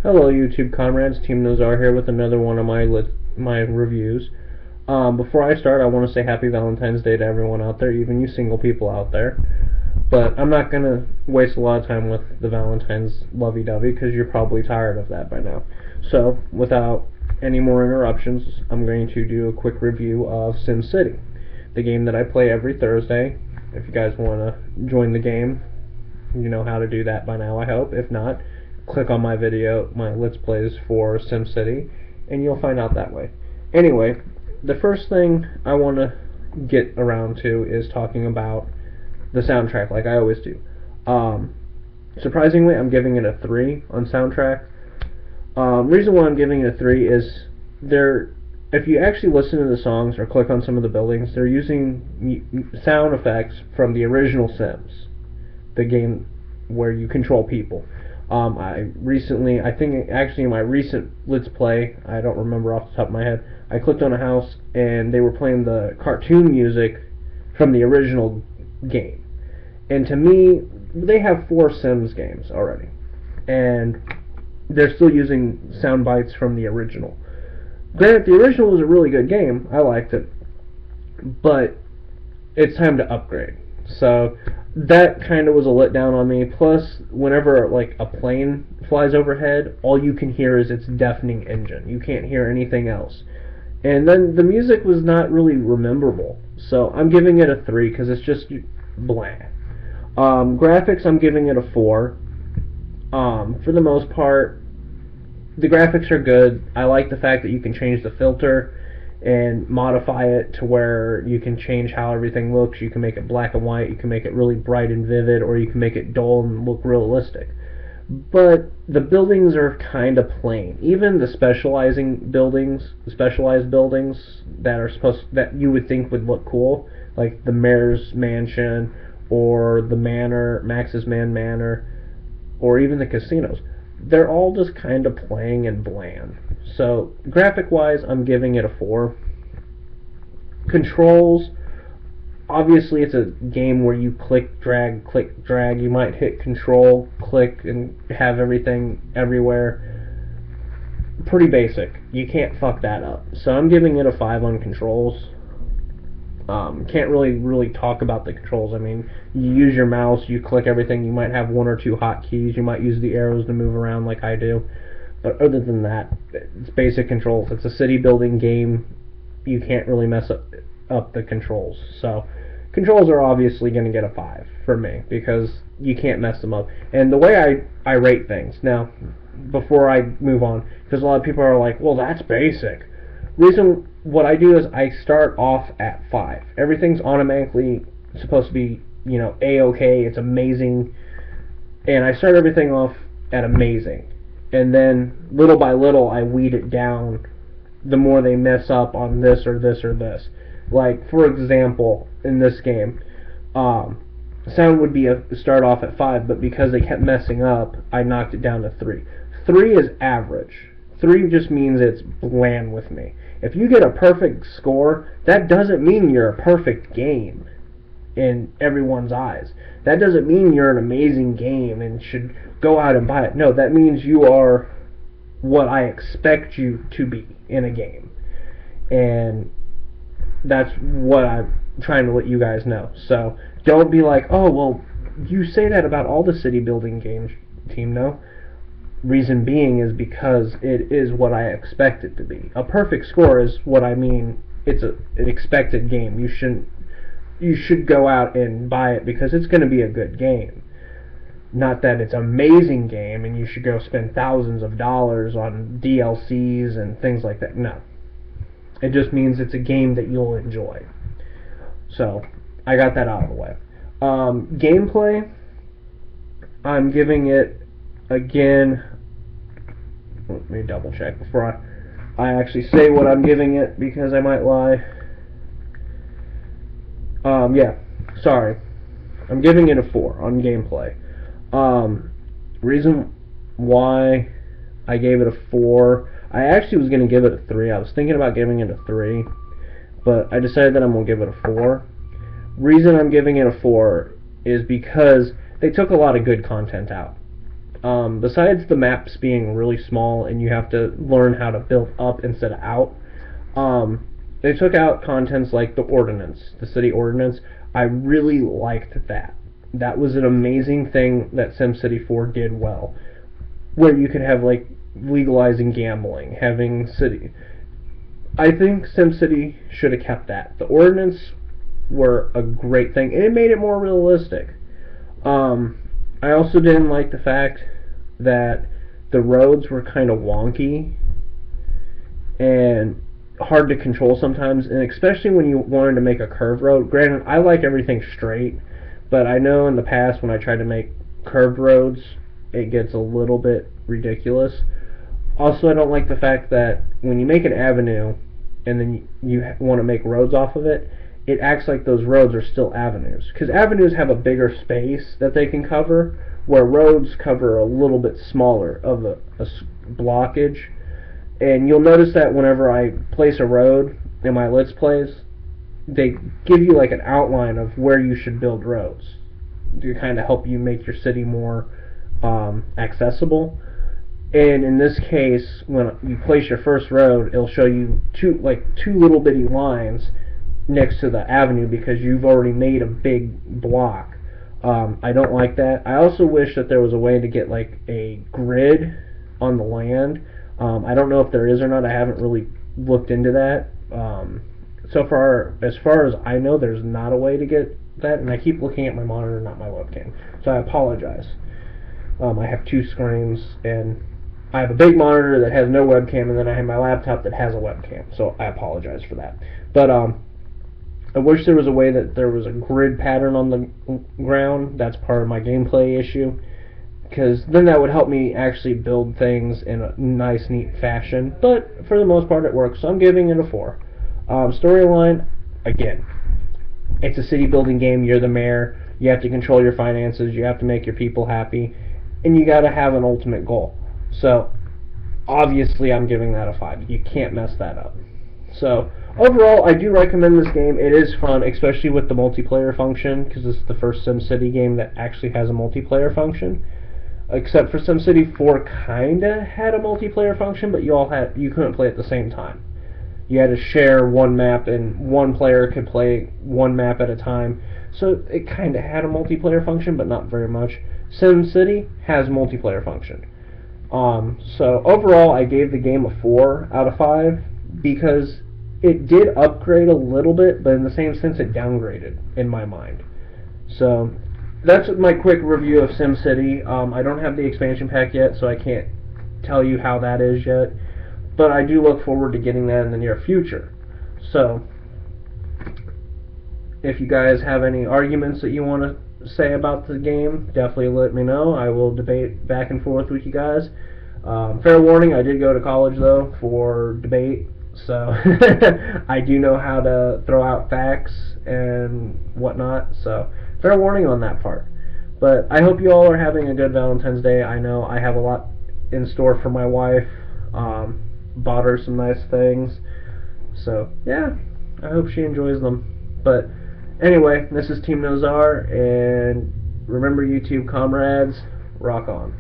Hello, YouTube comrades. TemnoTsar here with another one of my reviews. Before I start, I want to say Happy Valentine's Day to everyone out there, even you single people out there. But I'm not gonna waste a lot of time with the Valentine's lovey-dovey because you're probably tired of that by now. So, without any more interruptions, I'm going to do a quick review of SimCity, the game that I play every Thursday. If you guys want to join the game, you know how to do that by now, I hope. If not, click on my Let's Plays for SimCity, and you'll find out that way. Anyway, the first thing I want to get around to is talking about the soundtrack, like I always do. Surprisingly, I'm giving it a 3 on soundtrack. Reason why I'm giving it a 3 is if you actually listen to the songs or click on some of the buildings, they're using sound effects from the original Sims, the game where you control people. I think actually in my recent Let's Play, I don't remember off the top of my head, I clicked on a house and they were playing the cartoon music from the original game. And to me, they have 4 Sims games already. And they're still using sound bites from the original. Granted, the original was a really good game. I liked it. But it's time to upgrade. So that kind of was a letdown on me. Plus, whenever like a plane flies overhead, all you can hear is its deafening engine. You can't hear anything else. And then the music was not really rememberable. So I'm giving it a 3 because it's just bland. Graphics, I'm giving it a 4. For the most part, the graphics are good. I like the fact that you can change the filter and modify it to where you can change how everything looks. You can make it black and white, you can make it really bright and vivid, or you can make it dull and look realistic. But the buildings are kind of plain. Even the specialized buildings that you would think would look cool, like the mayor's mansion or the manor, Max's Manor, or even the casinos, they're all just kind of plain and bland. So, graphic-wise, I'm giving it a 4. Controls, obviously it's a game where you click, drag. You might hit control, click, and have everything everywhere. Pretty basic. You can't fuck that up. So I'm giving it a 5 on controls. Can't really talk about the controls. I mean, you use your mouse, you click everything. You might have 1 or 2 hotkeys. You might use the arrows to move around like I do. But other than that, it's basic controls. It's a city building game. You can't really mess up the controls. So controls are obviously going to get a 5 for me because you can't mess them up. And the way I rate things, now, before I move on, because a lot of people are like, well, that's basic. What I do is I start off at 5. Everything's automatically supposed to be, A-okay, it's amazing. And I start everything off at amazing. And then, little by little, I weed it down the more they mess up on this or this or this. Like, for example, in this game, sound would start off at 5, but because they kept messing up, I knocked it down to 3. 3 is average. 3 just means it's bland with me. If you get a perfect score, that doesn't mean you're a perfect game in everyone's eyes. That doesn't mean you're an amazing game and should go out and buy it. No, that means you are what I expect you to be in a game. And that's what I'm trying to let you guys know. So don't be like, oh, well, you say that about all the city building games, team. No. Reason being is because it is what I expect it to be. A perfect score is what I mean. It's an expected game. You should go out and buy it because it's going to be a good game. Not that it's an amazing game and you should go spend thousands of dollars on DLCs and things like that. No. It just means it's a game that you'll enjoy. So, I got that out of the way. Gameplay, I'm giving it, again, let me double check before I actually say what I'm giving it because I might lie. Sorry. I'm giving it a 4 on gameplay. Reason why I gave it a 4, I actually was going to give it a 3. I was thinking about giving it a 3, but I decided that I'm going to give it a 4. Reason I'm giving it a 4 is because they took a lot of good content out. Besides the maps being really small and you have to learn how to build up instead of out, they took out contents like the ordinance, the city ordinance. I really liked that. That was an amazing thing that SimCity 4 did well, where you could have like legalizing gambling, having city. I think SimCity should have kept that. The ordinance were a great thing, and it made it more realistic. I also didn't like the fact that the roads were kind of wonky and hard to control sometimes, and especially when you wanted to make a curved road. Granted, I like everything straight, but I know in the past when I tried to make curved roads, it gets a little bit ridiculous. Also, I don't like the fact that when you make an avenue and then you want to make roads off of it, it acts like those roads are still avenues. Because avenues have a bigger space that they can cover, where roads cover a little bit smaller of a blockage. And you'll notice that whenever I place a road in my Let's Plays, they give you like an outline of where you should build roads to kind of help you make your city more accessible. And in this case, when you place your first road, it'll show you two little bitty lines next to the avenue because you've already made a big block. I don't like that. I also wish that there was a way to get like a grid on the land. I don't know if there is or not. I haven't really looked into that. So far, as I know, there's not a way to get that, and I keep looking at my monitor, not my webcam. So I apologize. I have two screens, and I have a big monitor that has no webcam, and then I have my laptop that has a webcam. So I apologize for that. But I wish there was a way that there was a grid pattern on the ground. That's part of my gameplay issue, because then that would help me actually build things in a nice, neat fashion. But for the most part, it works. So I'm giving it a 4. Storyline, again, it's a city building game. You're the mayor. You have to control your finances. You have to make your people happy, and you got to have an ultimate goal. So obviously, I'm giving that a 5. You can't mess that up. So overall, I do recommend this game. It is fun, especially with the multiplayer function, because this is the first SimCity game that actually has a multiplayer function. Except for SimCity 4 kinda had a multiplayer function, but you couldn't play at the same time. You had to share one map, and one player could play one map at a time. So it kinda had a multiplayer function, but not very much. SimCity has multiplayer function. So overall, I gave the game a 4 out of 5 because it did upgrade a little bit, but in the same sense, it downgraded in my mind. So that's my quick review of SimCity. I don't have the expansion pack yet, so I can't tell you how that is yet. But I do look forward to getting that in the near future. So if you guys have any arguments that you want to say about the game, definitely let me know. I will debate back and forth with you guys. Fair warning, I did go to college, though, for debate. So I do know how to throw out facts and whatnot. So fair warning on that part. But I hope you all are having a good Valentine's Day. I know I have a lot in store for my wife. Bought her some nice things. So yeah, I hope she enjoys them. But anyway, this is TemnoTsar, and remember, YouTube comrades, rock on.